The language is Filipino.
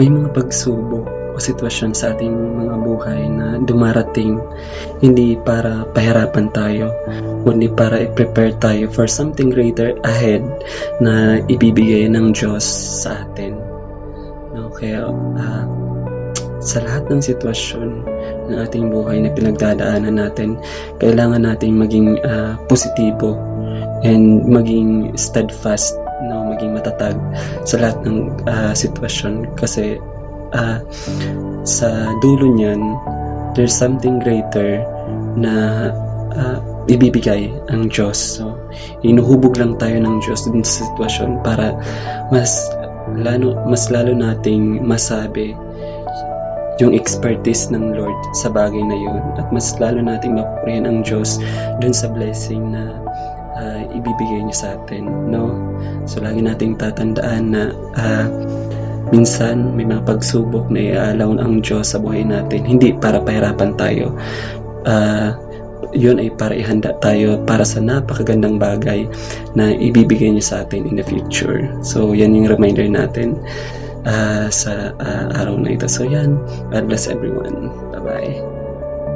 May mga pagsubok o sitwasyon sa ating mga buhay na dumarating hindi para pahirapan tayo, kundi para i-prepare tayo for something greater ahead na ibibigay ng Diyos sa atin. No? Kaya sa lahat ng sitwasyon ng ating buhay na pinagdadaanan natin, kailangan nating maging positibo and maging steadfast, no, maging matatag sa lahat ng sitwasyon, kasi sa dulo niyan there's something greater na ibibigay ang Diyos. So inuhubog lang tayo ng Diyos dun sa sitwasyon para mas lalo nating masabi yung expertise ng Lord sa bagay na yun, at mas lalo nating mapurihan ang Diyos dun sa blessing na ibibigay niya sa atin, no? So lagi nating tatandaan na minsan may mga pagsubok na iaalaw ang Diyos sa buhay natin, hindi para pahirapan tayo. Yun ay para ihanda tayo para sa napakagandang bagay na ibibigay niya sa atin in the future. So yan yung reminder natin sa araw na ito. So yan, God bless everyone. Bye-bye.